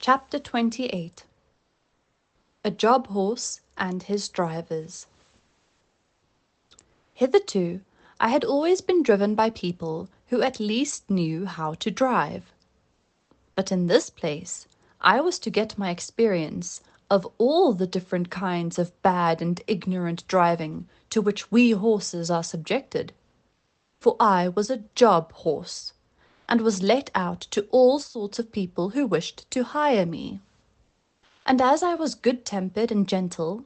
Chapter 28. A Job Horse and His Drivers. Hitherto, I had always been driven by people who at least knew how to drive. But in this place, I was to get my experience of all the different kinds of bad and ignorant driving to which we horses are subjected. For I was a job horse, and was let out to all sorts of people who wished to hire me. And as I was good-tempered and gentle,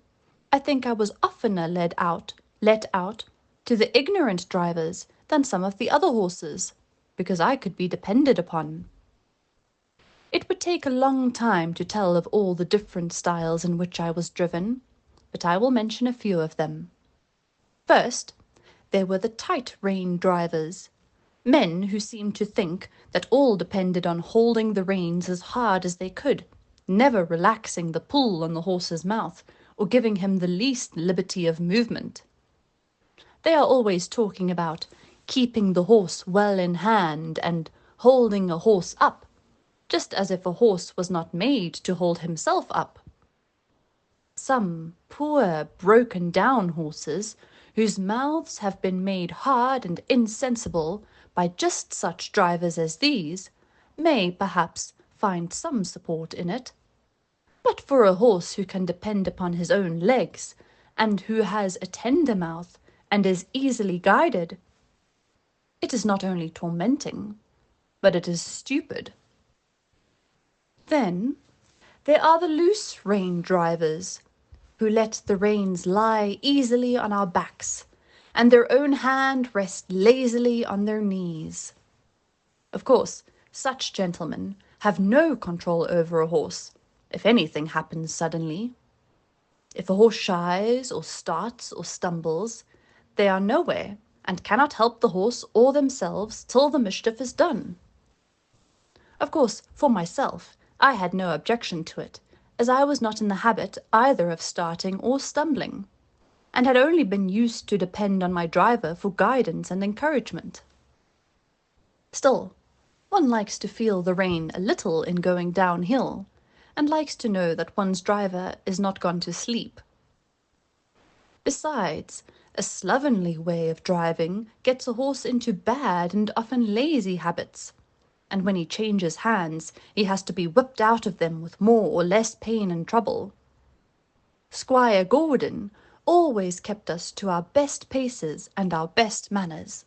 I think I was oftener let out to the ignorant drivers than some of the other horses, because I could be depended upon. It would take a long time to tell of all the different styles in which I was driven, but I will mention a few of them. First, there were the tight-rein drivers, men who seemed to think that all depended on holding the reins as hard as they could, never relaxing the pull on the horse's mouth, or giving him the least liberty of movement. They are always talking about keeping the horse well in hand and holding a horse up, just as if a horse was not made to hold himself up. Some poor broken-down horses, whose mouths have been made hard and insensible by just such drivers as these, may perhaps find some support in it. But for a horse who can depend upon his own legs, and who has a tender mouth, and is easily guided, it is not only tormenting, but it is stupid. Then there are the loose-rein drivers, who let the reins lie easily on our backs, and their own hand rest lazily on their knees. Of course, such gentlemen have no control over a horse, if anything happens suddenly. If a horse shies, or starts, or stumbles, they are nowhere, and cannot help the horse or themselves till the mischief is done. Of course, for myself, I had no objection to it, as I was not in the habit either of starting or stumbling, and had only been used to depend on my driver for guidance and encouragement. Still, one likes to feel the rein a little in going downhill, and likes to know that one's driver is not gone to sleep. Besides, a slovenly way of driving gets a horse into bad and often lazy habits, and when he changes hands, he has to be whipped out of them with more or less pain and trouble. Squire Gordon always kept us to our best paces and our best manners.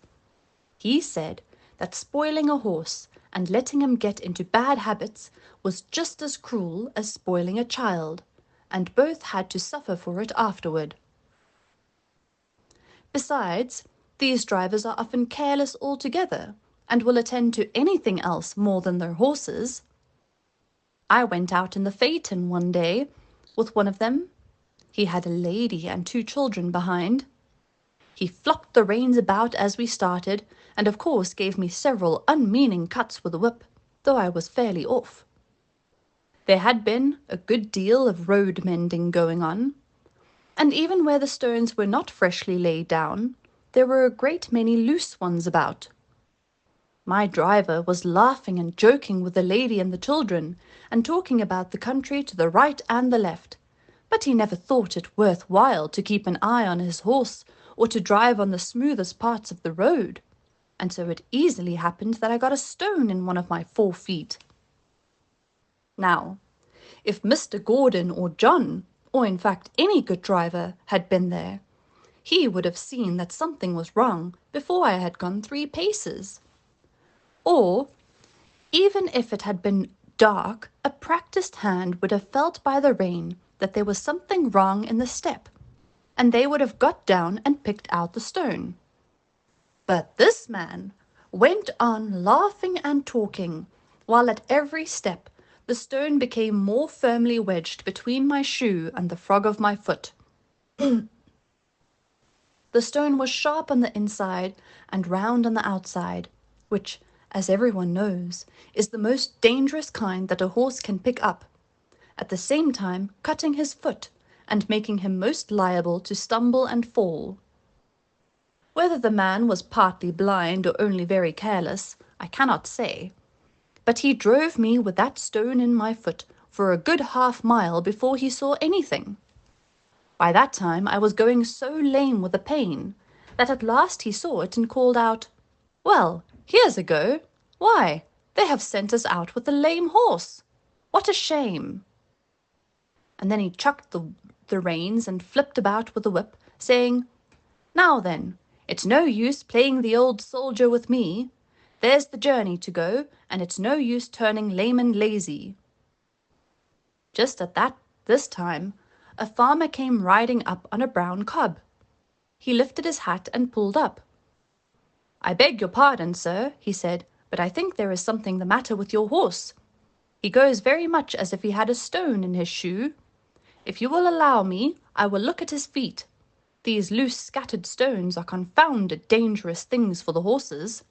He said that spoiling a horse and letting him get into bad habits was just as cruel as spoiling a child, and both had to suffer for it afterward. Besides, these drivers are often careless altogether, and will attend to anything else more than their horses. I went out in the phaeton one day with one of them. He had a lady and 2 children behind. He flopped the reins about as we started, and of course gave me several unmeaning cuts with a whip, though I was fairly off. There had been a good deal of road mending going on, and even where the stones were not freshly laid down, there were a great many loose ones about. My driver was laughing and joking with the lady and the children, and talking about the country to the right and the left, but he never thought it worth while to keep an eye on his horse, or to drive on the smoothest parts of the road, and so it easily happened that I got a stone in one of my 4 feet. Now, if Mr. Gordon or John, or in fact any good driver, had been there, he would have seen that something was wrong before I had gone 3 paces. Or, even if it had been dark, a practised hand would have felt by the rein that there was something wrong in the step, and they would have got down and picked out the stone. But this man went on laughing and talking, while at every step the stone became more firmly wedged between my shoe and the frog of my foot. The stone was sharp on the inside and round on the outside, which, as everyone knows, is the most dangerous kind that a horse can pick up, at the same time cutting his foot and making him most liable to stumble and fall. Whether the man was partly blind or only very careless, I cannot say, but he drove me with that stone in my foot for a good half-mile before he saw anything. By that time I was going so lame with the pain that at last he saw it and called out, "Well, here's a go! Why, they have sent us out with a lame horse! What a shame!" And then he chucked the reins and flipped about with the whip, saying, "Now then, it's no use playing the old soldier with me. There's the journey to go, and it's no use turning lame and lazy." Just at this time, a farmer came riding up on a brown cob. He lifted his hat and pulled up. "I beg your pardon, sir," he said, "but I think there is something the matter with your horse. He goes very much as if he had a stone in his shoe. If you will allow me, I will look at his feet. These loose scattered stones are confounded dangerous things for the horses."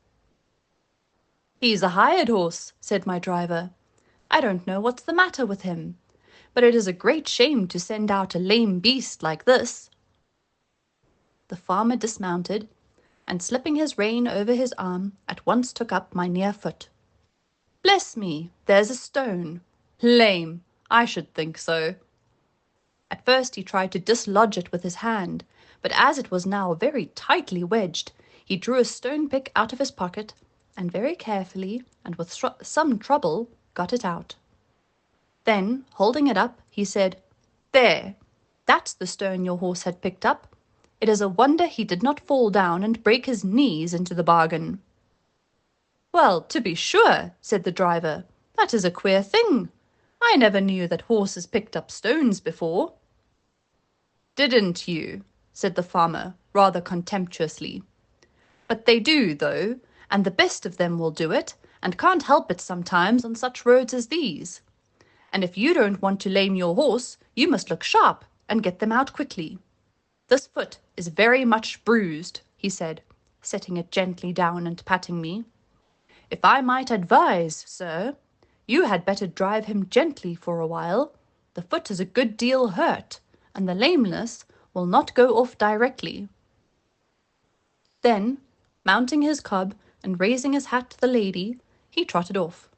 "He's a hired horse," said my driver. "I don't know what's the matter with him, but it is a great shame to send out a lame beast like this." The farmer dismounted, and slipping his rein over his arm, at once took up my near foot. "Bless me, there's a stone! Lame! I should think so." At first he tried to dislodge it with his hand, but as it was now very tightly wedged, he drew a stone pick out of his pocket, and very carefully, and with some trouble, got it out. Then, holding it up, he said, "There, that's the stone your horse had picked up. It is a wonder he did not fall down and break his knees into the bargain." "Well, to be sure," said the driver, "that is a queer thing. I never knew that horses picked up stones before." "Didn't you?" said the farmer, rather contemptuously. "But they do, though, and the best of them will do it, and can't help it sometimes on such roads as these. And if you don't want to lame your horse, you must look sharp and get them out quickly. This foot is very much bruised," he said, setting it gently down and patting me. "If I might advise, sir, you had better drive him gently for a while. The foot is a good deal hurt, and the lameness will not go off directly." Then, mounting his cob and raising his hat to the lady, he trotted off.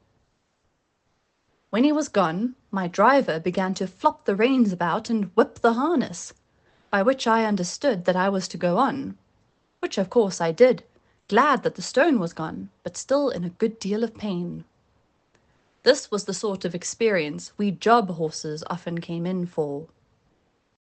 When he was gone, my driver began to flop the reins about and whip the harness, by which I understood that I was to go on, which of course I did, glad that the stone was gone, but still in a good deal of pain. This was the sort of experience we job horses often came in for.